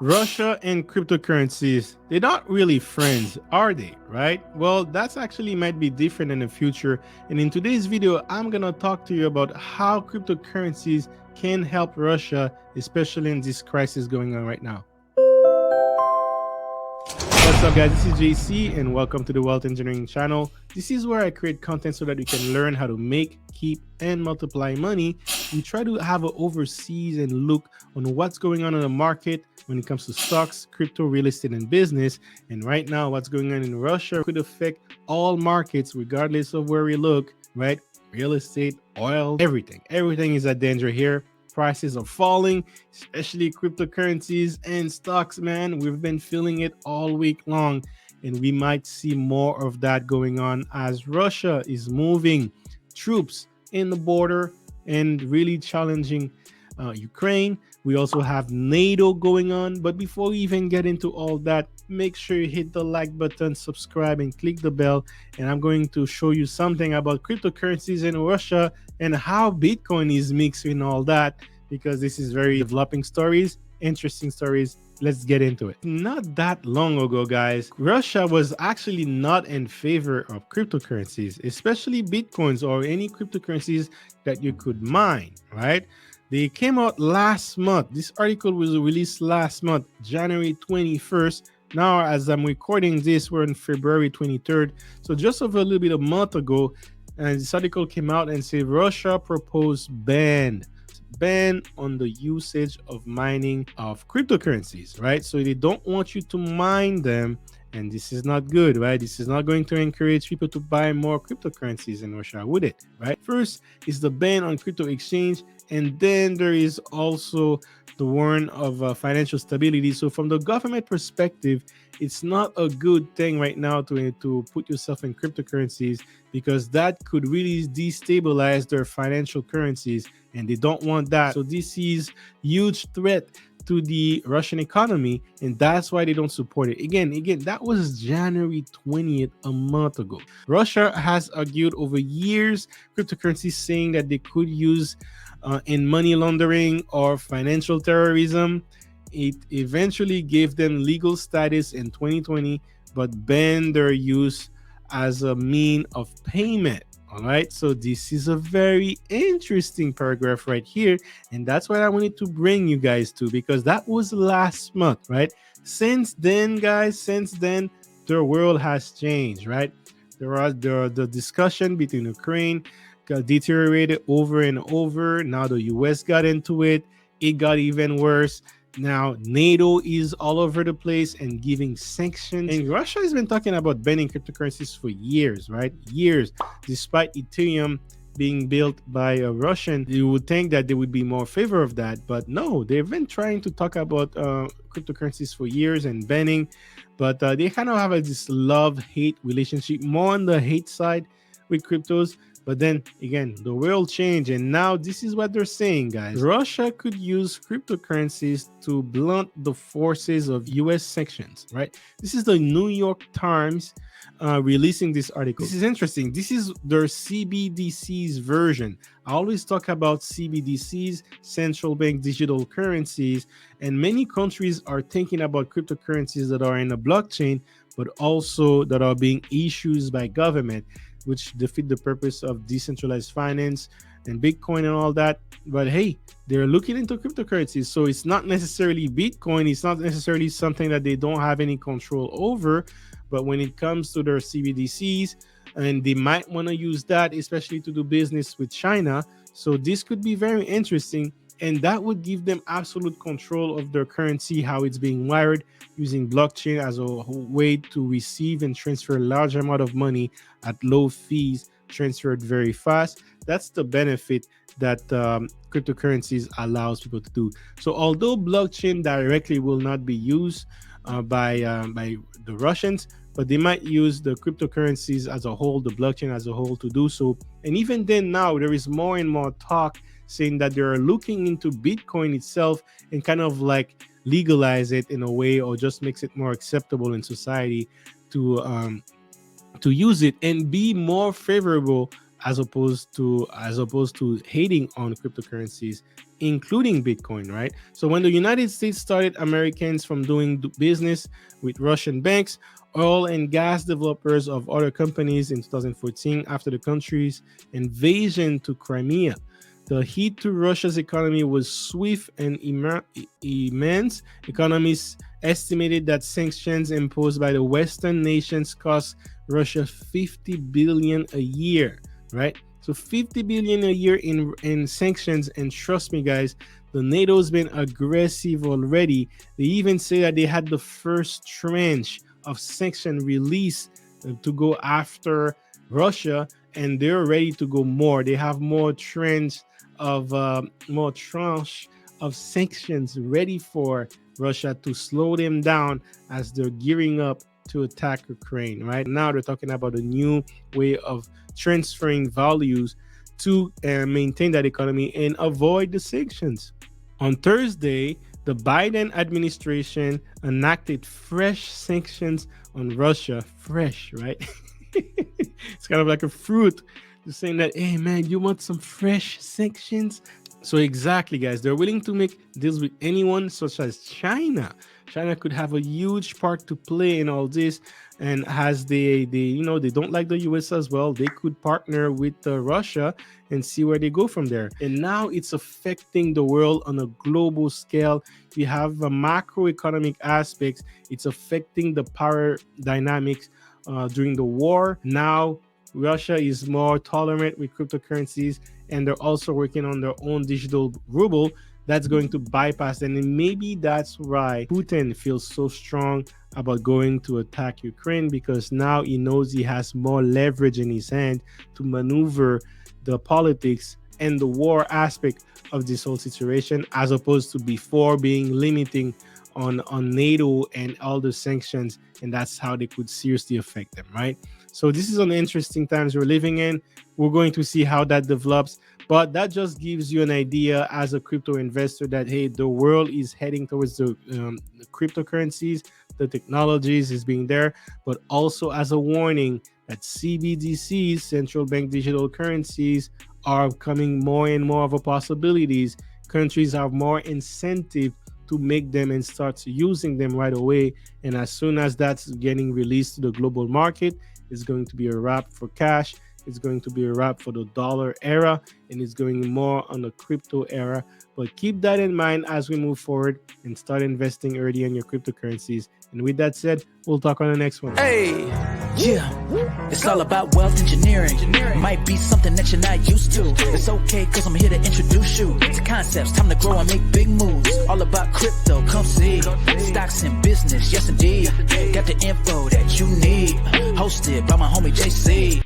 Russia and cryptocurrencies, they're not really friends, are they? Right? Well, that's actually might be different in the future. And in today's video, I'm going to talk to you about how cryptocurrencies can help Russia, especially in this crisis going on right now. What's up, guys? This is JC and welcome to the Wealth Engineering channel. This is where I create content so that you can learn how to make, keep, and multiply money. We try to have an overseas and look on what's going on in the market when it comes to stocks, crypto, real estate, and business. And right now, what's going on in Russia could affect all markets, regardless of where we look, right? Real estate, oil, everything. Everything is at danger here. Prices are falling, especially cryptocurrencies and stocks, man. We've been feeling it all week long, and we might see more of that going on as Russia is moving troops in the border and really challenging Ukraine. We also have NATO going on. But before we even get into all that, make sure you hit the like button, subscribe, and click the bell. And I'm going to show you something about cryptocurrencies in Russia and how Bitcoin is mixed in all that, because this is very developing stories, interesting stories. Let's get into it. Not that long ago, guys, Russia was actually not in favor of cryptocurrencies, especially Bitcoins or any cryptocurrencies that you could mine, right? They came out last month. This article was released last month, January 21st. Now, as I'm recording this, we're on February 23rd. So just over a little bit a month ago, and this article came out and said Russia proposed ban on the usage of mining of cryptocurrencies, right? So they don't want you to mine them, and this is not good, right? This is not going to encourage people to buy more cryptocurrencies in Russia, would it, right? First is the ban on crypto exchange, and then there is also the warning of financial stability. So from the government perspective, it's not a good thing right now to put yourself in cryptocurrencies, because that could really destabilize their financial currencies, and they don't want that. So this is huge threat to the Russian economy, and that's why they don't support it. Again, that was January 20th, a month ago. Russia has argued over years cryptocurrencies, saying that they could use in money laundering or financial terrorism. It eventually gave them legal status in 2020, but banned their use as a mean of payment. All right, so this is a very interesting paragraph right here, and that's what I wanted to bring you guys to, because that was last month, right? Since then, guys, the world has changed, right? The discussion between Ukraine got deteriorated over and over. Now the US got into it. It got even worse. Now NATO is all over the place and giving sanctions. And Russia has been talking about banning cryptocurrencies for years, right? Years. Despite Ethereum being built by a Russian, you would think that they would be more favor of that. But no, they've been trying to talk about cryptocurrencies for years and banning. But they kind of have this love-hate relationship, more on the hate side with cryptos. But then again, the world changed, and now this is what they're saying, guys. Russia could use cryptocurrencies to blunt the forces of US sanctions, right? This is the New York Times releasing this article. This is interesting. This is their CBDC's version. I always talk about CBDCs, central bank digital currencies, and many countries are thinking about cryptocurrencies that are in a blockchain, but also that are being issued by government, which defeat the purpose of decentralized finance and Bitcoin and all that. But hey, they're looking into cryptocurrencies. So it's not necessarily Bitcoin. It's not necessarily something that they don't have any control over. But when it comes to their CBDCs, and they might want to use that, especially to do business with China. So this could be very interesting. And that would give them absolute control of their currency, how it's being wired, using blockchain as a way to receive and transfer a large amount of money at low fees, transferred very fast. That's the benefit that cryptocurrencies allows people to do. So although blockchain directly will not be used by the Russians, but they might use the cryptocurrencies as a whole, the blockchain as a whole, to do so. And even then, now there is more and more talk saying that they're looking into Bitcoin itself and kind of like legalize it in a way, or just makes it more acceptable in society to use it and be more favorable as opposed to hating on cryptocurrencies, including Bitcoin, right? So when the United States started Americans from doing business with Russian banks, oil and gas developers of other companies in 2014 after the country's invasion to Crimea, the hit to Russia's economy was swift and immense. Economists estimated that sanctions imposed by the Western nations cost Russia $50 billion a year, right? So $50 billion a year in sanctions. And trust me, guys, the NATO's been aggressive already. They even say that they had the first tranche of sanction release to go after Russia, and they're ready to go more. They have more tranche of sanctions ready for Russia to slow them down as they're gearing up to attack Ukraine. Right now, they're talking about a new way of transferring values to maintain that economy and avoid the sanctions. On Thursday, the Biden administration enacted fresh sanctions on Russia. Fresh, right? It's kind of like a fruit. They're saying that, hey man, you want some fresh sanctions? So exactly, guys, they're willing to make deals with anyone, such as China. China could have a huge part to play in all this, and as they don't like the US as well, they could partner with Russia and see where they go from there. And now it's affecting the world on a global scale. We have a macroeconomic aspects. It's affecting the power dynamics during the war. Now Russia is more tolerant with cryptocurrencies, and they're also working on their own digital ruble that's going to bypass them. And maybe that's why Putin feels so strong about going to attack Ukraine, because now he knows he has more leverage in his hand to maneuver the politics and the war aspect of this whole situation, as opposed to before being limiting on NATO and all the sanctions, and that's how they could seriously affect them, right? So this is an interesting times we're living in. We're going to see how that develops, but that just gives you an idea as a crypto investor that, hey, the world is heading towards the cryptocurrencies, the technologies is being there, but also as a warning that CBDCs, central bank digital currencies, are becoming more and more of a possibilities. Countries have more incentive to make them and start using them right away. And as soon as that's getting released to the global market, it's going to be a wrap for cash. It's going to be a wrap for the dollar era, and it's going more on the crypto era. But keep that in mind as we move forward and start investing early in your cryptocurrencies. And with that said, we'll talk on the next one. Hey, yeah, it's all about wealth engineering. Might be something that you're not used to. It's okay, cause I'm here to introduce you to concepts. Time to grow and make big moves. All about crypto, come see. Stocks in business, yes indeed. Got the info that you need. Hosted by my homie JC.